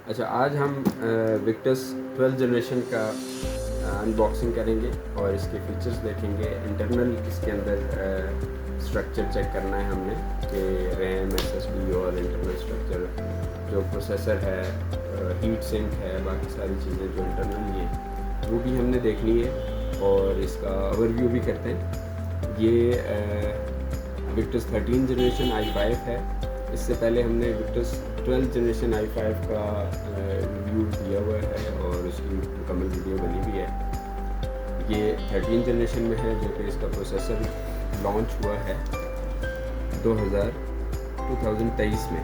अच्छा, आज हम विक्टर्स 12 जनरेशन का अनबॉक्सिंग करेंगे और इसके फीचर्स देखेंगे। इंटरनल इसके अंदर स्ट्रक्चर चेक करना है हमने कि रैम, एसएसडी और इंटरनल स्ट्रक्चर जो प्रोसेसर है, हीट सिंक है, बाकी सारी चीज़ें जो इंटरनल हैं वो भी हमने देखनी है और इसका ओवरव्यू भी करते हैं। ये विक्टर्स 13 जनरेशन i5 है। इससे पहले हमने विक्टर्स 12 जनरेशन i5 का रिव्यू दिया हुआ है और उसकी मुकम्मल वीडियो बनी हुई है। ये 13 जनरेशन में है जो कि इसका प्रोसेसर लॉन्च हुआ है 2023 में,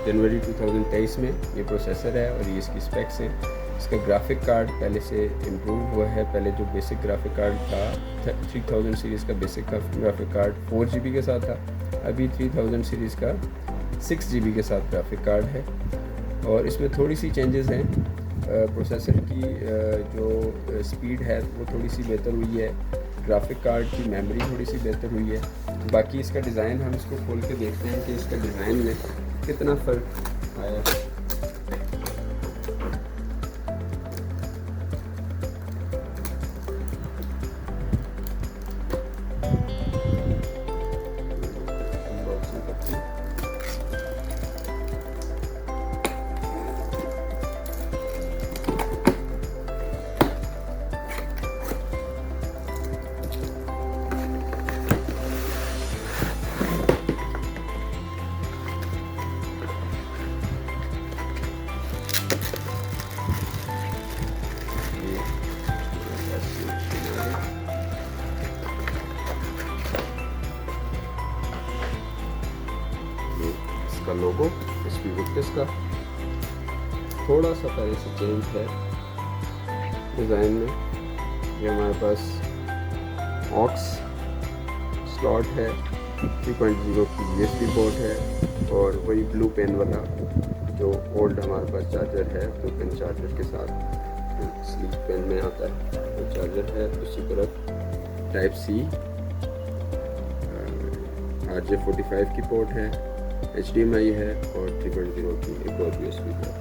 जनवरी 2023 में ये प्रोसेसर है और ये इसकी स्पेक्स हैं। इसका ग्राफिक कार्ड पहले से इम्प्रूव हुआ है। पहले जो बेसिक ग्राफिक कार्ड था 3000 सीरीज़ का बेसिक ग्राफिक कार्ड 4 GB के साथ था। अभी 3000 सीरीज़ का 6 GB के साथ ग्राफिक कार्ड है और इसमें थोड़ी सी चेंजेस हैं। प्रोसेसर की जो स्पीड है वो थोड़ी सी बेहतर हुई है। ग्राफिक कार्ड की मेमोरी थोड़ी सी बेहतर हुई है। बाकी इसका डिज़ाइन हम इसको खोल के देखते हैं कि इसका डिज़ाइन में कितना फ़र्क आया है। इसका लोगो एचपी विक्टर्स का थोड़ा सा पहले से चेंज है डिज़ाइन में। ये हमारे पास ऑक्स स्लॉट है, 3.0 की यूएसबी पोर्ट है और वही ब्लू पेन वाला जो ओल्ड हमारे पास चार्जर है, ब्लू पेन चार्जर के साथ स्लीक पेन में आता है वो चार्जर है। दूसरी तरफ टाइप सी RJ45 की पोर्ट है, HDMI है और 3.0 की एक और USB पोर्ट।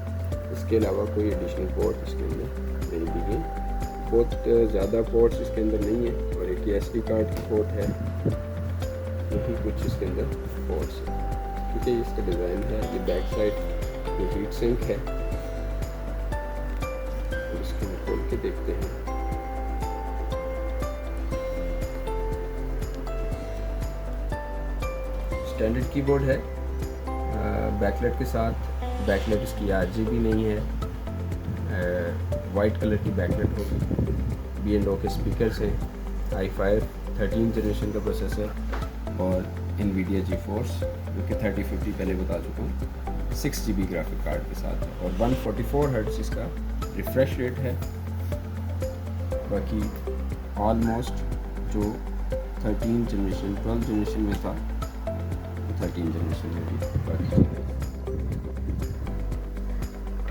इसके अलावा कोई एडिशनल पोर्ट इसके अंदर नहीं दी गई। बहुत ज़्यादा पोर्ट्स इसके अंदर नहीं है और एक SD कार्ड की पोर्ट है। यही कुछ इसके अंदर पोर्ट्स है क्योंकि इसका डिज़ाइन है। ये बैक साइड ये हीट सिंक है। तो इसको हम खोल के देखते हैं। स्टैंडर्ड कीबोर्ड है बैकलाइट के साथ। बैकलाइट इसकी RGB नहीं है, वाइट कलर की बैकलाइट होगी। B&O के स्पीकर्स हैं, i5 13 जनरेशन का प्रोसेसर और NVIDIA GeForce जो कि 3050 पहले बता चुका हूँ, 6 GB ग्राफिक कार्ड के साथ और 144 हर्ट्ज इसका रिफ्रेश रेट है। बाकी ऑलमोस्ट जो 13 जनरेशन 12 जनरेशन में था 13 जनरेशन में भी बाकी।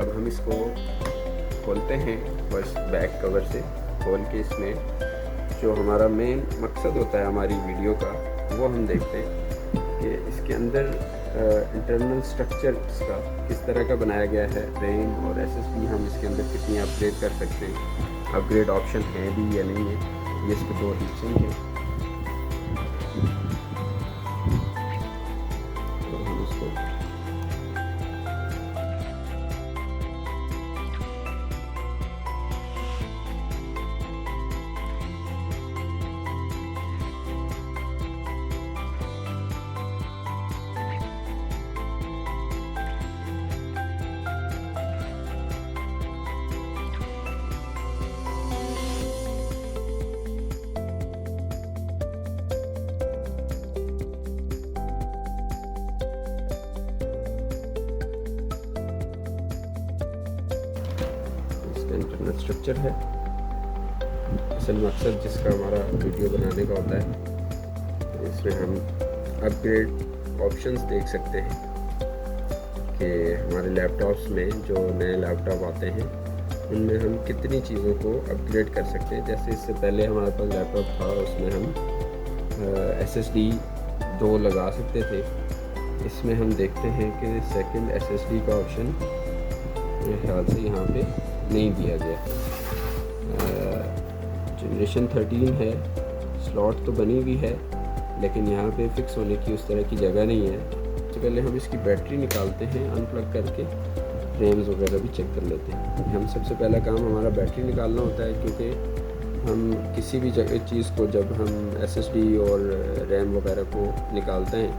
अब हम इसको खोलते हैं फर्स्ट बैक कवर से। खोल के इसमें जो हमारा मेन मकसद होता है हमारी वीडियो का वो हम देखते हैं कि इसके अंदर इंटरनल स्ट्रक्चर इसका किस तरह का बनाया गया है। रैम और SSD हम इसके अंदर कितनी अपग्रेड कर सकते हैं, अपग्रेड ऑप्शन है भी या नहीं है। ये इसके 2 हीट सिंक हैं। इंटरनल स्ट्रक्चर है। असल मकसद जिसका हमारा वीडियो बनाने का होता है, इसमें हम अपग्रेड ऑप्शंस देख सकते हैं कि हमारे लैपटॉप्स में जो नए लैपटॉप आते हैं उनमें हम कितनी चीज़ों को अपग्रेड कर सकते हैं। जैसे इससे पहले हमारे पास लैपटॉप था, उसमें हम SSD 2 लगा सकते थे। इसमें हम देखते हैं कि सेकंड SSD का ऑप्शन मेरे ख्याल से यहाँ पे नहीं दिया गया। जनरेशन 13 है, स्लॉट तो बनी हुई है लेकिन यहाँ पे फिक्स होने की उस तरह की जगह नहीं है। तो पहले हम इसकी बैटरी निकालते हैं अनप्लग करके, रैम्स वगैरह भी चेक कर लेते हैं। हम सबसे पहला काम हमारा बैटरी निकालना होता है, क्योंकि हम किसी भी जगह चीज़ को जब हम SSD और रैम वगैरह को निकालते हैं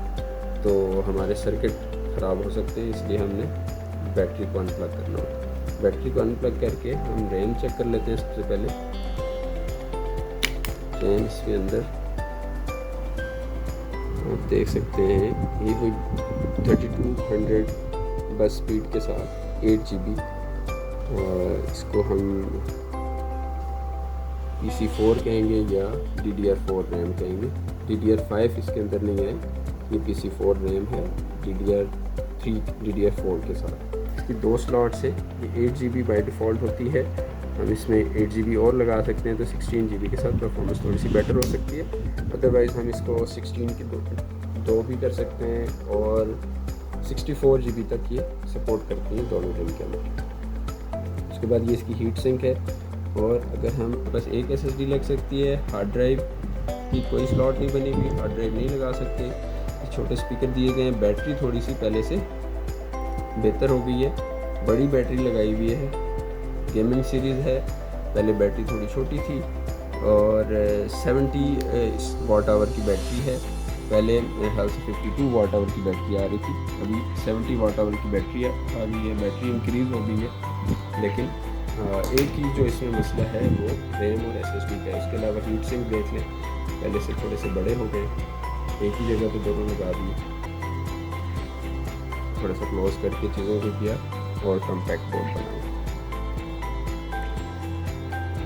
तो हमारे सर्किट ख़राब हो सकते हैं, इसलिए हमने बैटरी को अनप्लग करना होता है। बैटरी को अनप्लग करके हम रैम चेक कर लेते हैं। सबसे पहले रैम इसके अंदर आप देख सकते हैं ये कोई 3200 बस स्पीड के साथ 8 GB, और इसको हम PC4 कहेंगे या DDR4 रैम कहेंगे। DDR5 इसके अंदर नहीं है, ये PC4 रैम है DDR3 DDR4 के साथ। इसकी 2 स्लॉट्स है, ये 8 GB बाय डिफ़ॉल्ट होती है। हम इसमें 8 GB और लगा सकते हैं तो 16 GB के साथ परफॉर्मेंस थोड़ी सी बेटर हो सकती है। अदरवाइज़ हम इसको 16 की दो भी कर सकते हैं, और 64 GB तक ये सपोर्ट करती हैं दोनों रैम के अंदर। उसके बाद ये इसकी हीट सिंक है, और अगर हम बस एक SSD लग सकती है, हार्ड ड्राइव की कोई स्लॉट नहीं बनी हुई, हार्ड ड्राइव नहीं लगा सकते। छोटे स्पीकर दिए गए हैं। बैटरी थोड़ी सी पहले से बेहतर हो गई है, बड़ी बैटरी लगाई हुई है, गेमिंग सीरीज़ है। पहले बैटरी थोड़ी छोटी थी, और 70 वाट आवर की बैटरी है। पहले मेरे ख्याल से 52 वाट आवर की बैटरी आ रही थी, अभी 70 वाट आवर की बैटरी आ गई है। बैटरी इंक्रीज़ हो गई है, लेकिन एक ही जो इसमें मसला है वो रैम और SSD का है। उसके अलावा हीट सिंक देख लें, पहले से थोड़े से बड़े हो गए, एक ही जगह पे दोनों लगा दिए, थोड़ा सा क्लोज करके चीज़ों को किया और कम्पैक्ट बोर्ड बनाया।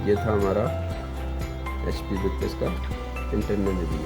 ये था हमारा HP विक्टस का इंटरनल रिव्यू।